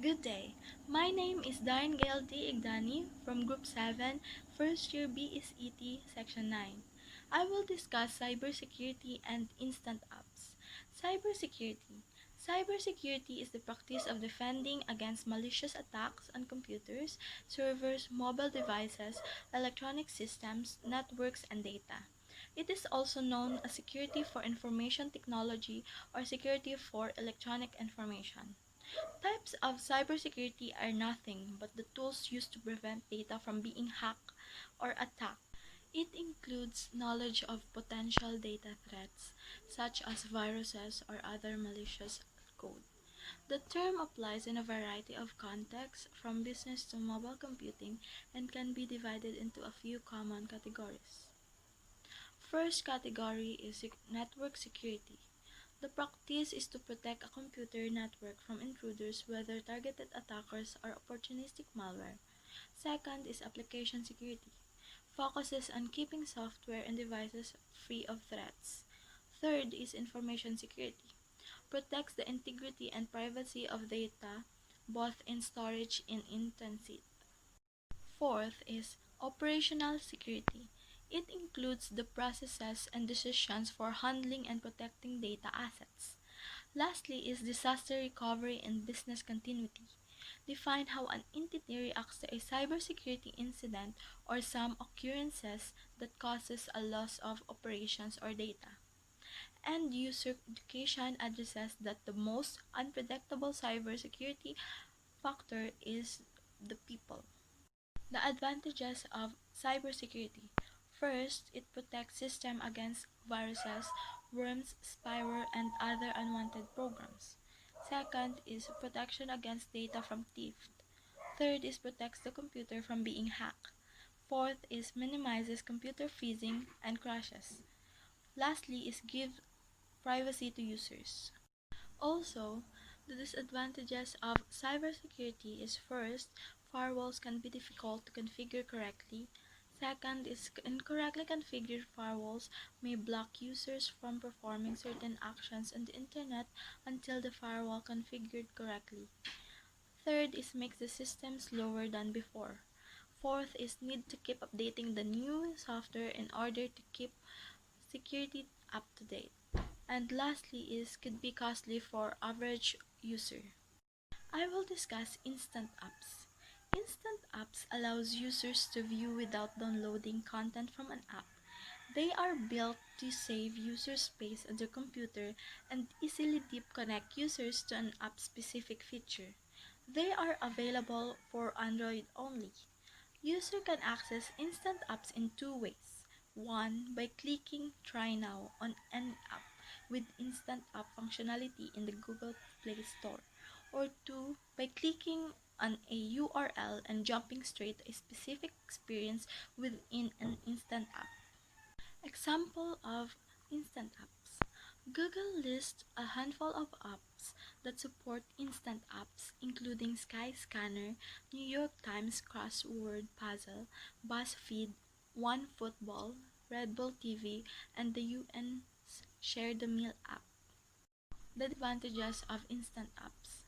Good day. My name is Darn Gail D. Igdani from Group 7, First Year BSET, Section 9. I will discuss cybersecurity and instant apps. Cybersecurity. Cybersecurity is the practice of defending against malicious attacks on computers, servers, mobile devices, electronic systems, networks, and data. It is also known as security for information technology or security for electronic information. Types of cybersecurity are nothing but the tools used to prevent data from being hacked or attacked. It includes knowledge of potential data threats, such as viruses or other malicious code. The term applies in a variety of contexts, from business to mobile computing, and can be divided into a few common categories. First category is network security. The practice is to protect a computer network from intruders, whether targeted attackers or opportunistic malware. Second is application security. Focuses on keeping software and devices free of threats. Third is information security. Protects the integrity and privacy of data, both in storage and in transit. Fourth is operational security. It includes the processes and decisions for handling and protecting data assets. Lastly is disaster recovery and business continuity. Define how an entity reacts to a cybersecurity incident or some occurrences that causes a loss of operations or data. End user education addresses that the most unpredictable cybersecurity factor is the people. The advantages of cybersecurity. First, it protects system against viruses, worms, spyware, and other unwanted programs. Second is protection against data from theft. Third is protects the computer from being hacked. Fourth is minimizes computer freezing and crashes. Lastly is give privacy to users. Also, the disadvantages of cybersecurity is first, firewalls can be difficult to configure correctly. Second is incorrectly configured firewalls may block users from performing certain actions on the internet until the firewall configured correctly. Third is makes the system slower than before. Fourth is need to keep updating the new software in order to keep security up to date. And lastly is could be costly for average user. I will discuss instant apps. Instant apps allows users to view without downloading content from an app. They are built to save user space on their computer and easily deep connect users to an app specific feature. They are available for Android only. User can access instant apps in two ways. One, by clicking Try Now on an app with instant app functionality in the Google Play Store. Or two, by clicking on a URL and jumping straight to a specific experience within an instant app. Example of instant apps. Google lists a handful of apps that support instant apps, including Skyscanner, New York Times Crossword Puzzle, BuzzFeed, OneFootball, Red Bull TV, and the UN's Share the Meal app. The advantages of instant apps.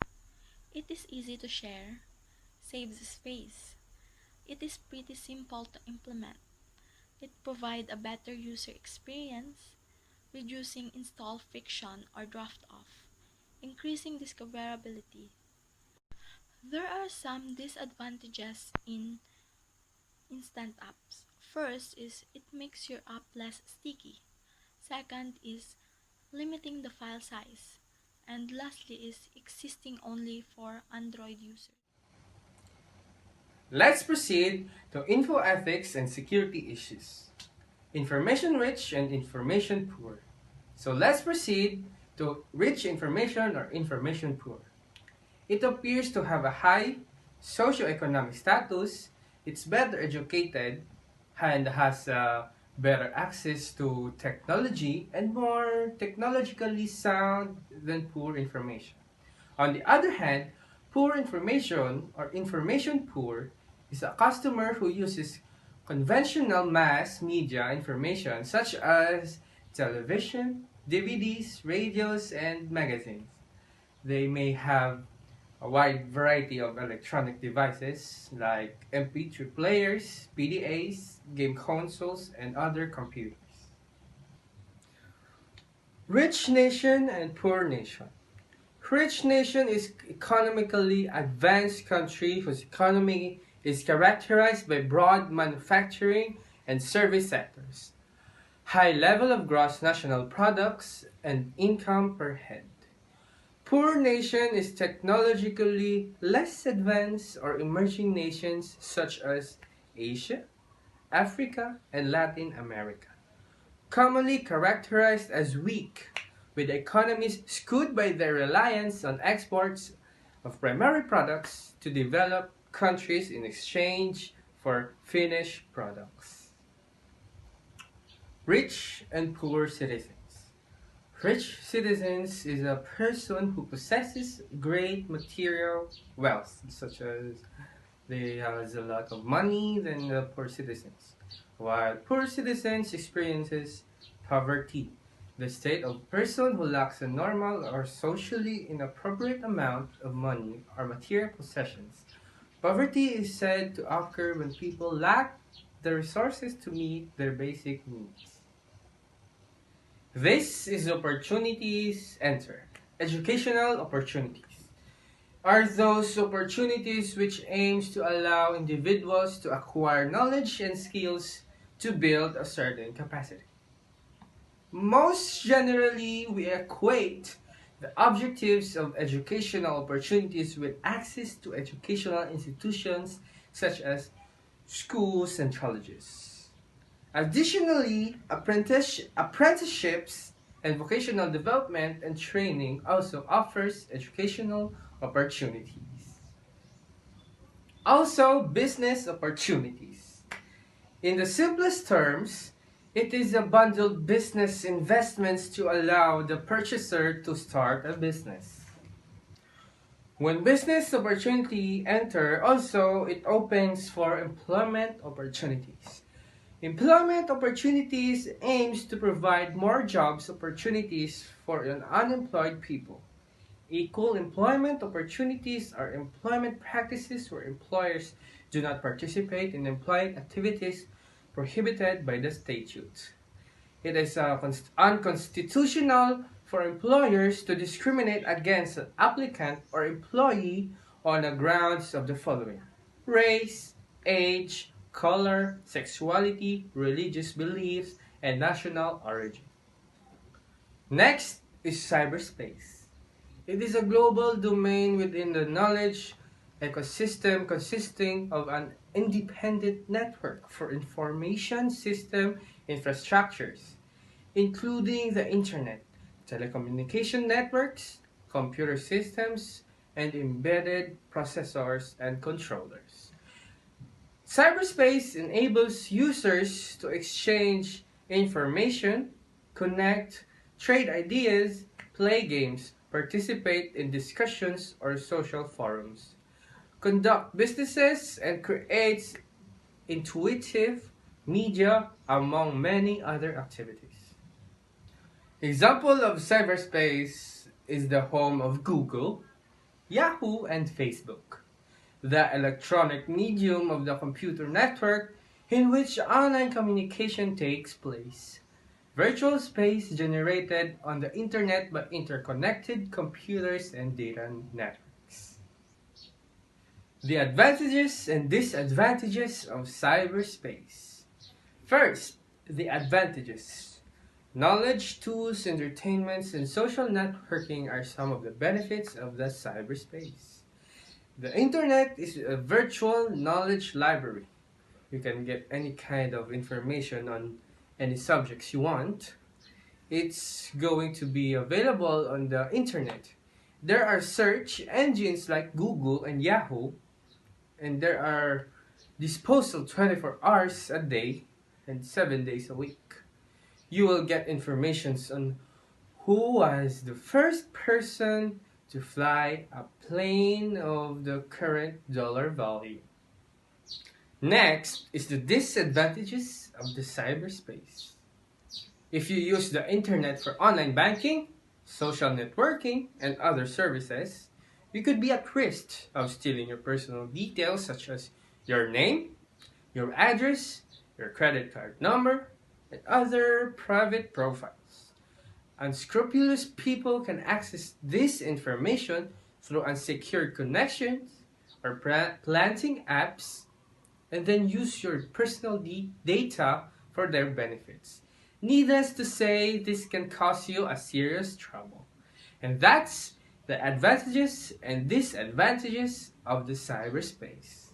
It is easy to share, saves space. It is pretty simple to implement. It provides a better user experience, reducing install friction or draft off, increasing discoverability. There are some disadvantages in instant apps. First is it makes your app less sticky. Second is limiting the file size. And lastly is existing only for Android users. Let's proceed to info ethics and security issues. Information rich and information poor. So let's proceed to rich information or information poor. It appears to have a high socioeconomic status, it's better educated, and has better access to technology and more technologically sound than poor information. On the other hand, poor information or information poor is a customer who uses conventional mass media information such as television, DVDs, radios, and magazines. They may have a wide variety of electronic devices like MP3 players, PDAs, game consoles, and other computers. Rich nation and poor nation. Rich nation is economically advanced country whose economy is characterized by broad manufacturing and service sectors, high level of gross national products, and income per head. Poor nation is technologically less advanced or emerging nations such as Asia, Africa, and Latin America, commonly characterized as weak, with economies skewed by their reliance on exports of primary products to developed countries in exchange for finished products. Rich and poor citizens. Rich citizens is a person who possesses great material wealth, such as they has a lot of money than the poor citizens. While poor citizens experiences poverty, the state of person who lacks a normal or socially inappropriate amount of money or material possessions. Poverty is said to occur when people lack the resources to meet their basic needs. This is opportunities enter. Educational opportunities are those opportunities which aims to allow individuals to acquire knowledge and skills to build a certain capacity. Most generally, we equate the objectives of educational opportunities with access to educational institutions such as schools and colleges. Additionally, apprenticeships and vocational development and training also offers educational opportunities. Also, business opportunities. In the simplest terms, it is a bundled business investments to allow the purchaser to start a business. When business opportunity enter, also it opens for employment opportunities. Employment opportunities aims to provide more jobs opportunities for unemployed people. Equal employment opportunities are employment practices where employers do not participate in employing activities prohibited by the statute. It is unconstitutional for employers to discriminate against an applicant or employee on the grounds of the following: race, age, color, sexuality, religious beliefs, and national origin. Next is cyberspace. It is a global domain within the knowledge ecosystem consisting of an independent network for information system infrastructures, including the internet, telecommunication networks, computer systems, and embedded processors and controllers. Cyberspace enables users to exchange information, connect, trade ideas, play games, participate in discussions or social forums, conduct businesses, and create intuitive media, among many other activities. Example of cyberspace is the home of Google, Yahoo, and Facebook, the electronic medium of the computer network in which online communication takes place. Virtual space generated on the internet by interconnected computers and data networks. The advantages and disadvantages of cyberspace. First, the advantages. Knowledge, tools, entertainments, and social networking are some of the benefits of the cyberspace. The internet is a virtual knowledge library. You can get any kind of information on any subjects you want. It's going to be available on the internet. There are search engines like Google and Yahoo, and there are disposal 24 hours a day and 7 days a week. You will get informations on who was the first person to fly a plane of the current dollar value. Next is the disadvantages of the cyberspace. If you use the internet for online banking, social networking, and other services, You could be at risk of stealing your personal details such as your name, your address, your credit card number, and other private profiles. Unscrupulous people can access this information through unsecured connections or planting apps and then use your personal data for their benefits. Needless to say, this can cause you a serious trouble. And that's the advantages and disadvantages of the cyberspace.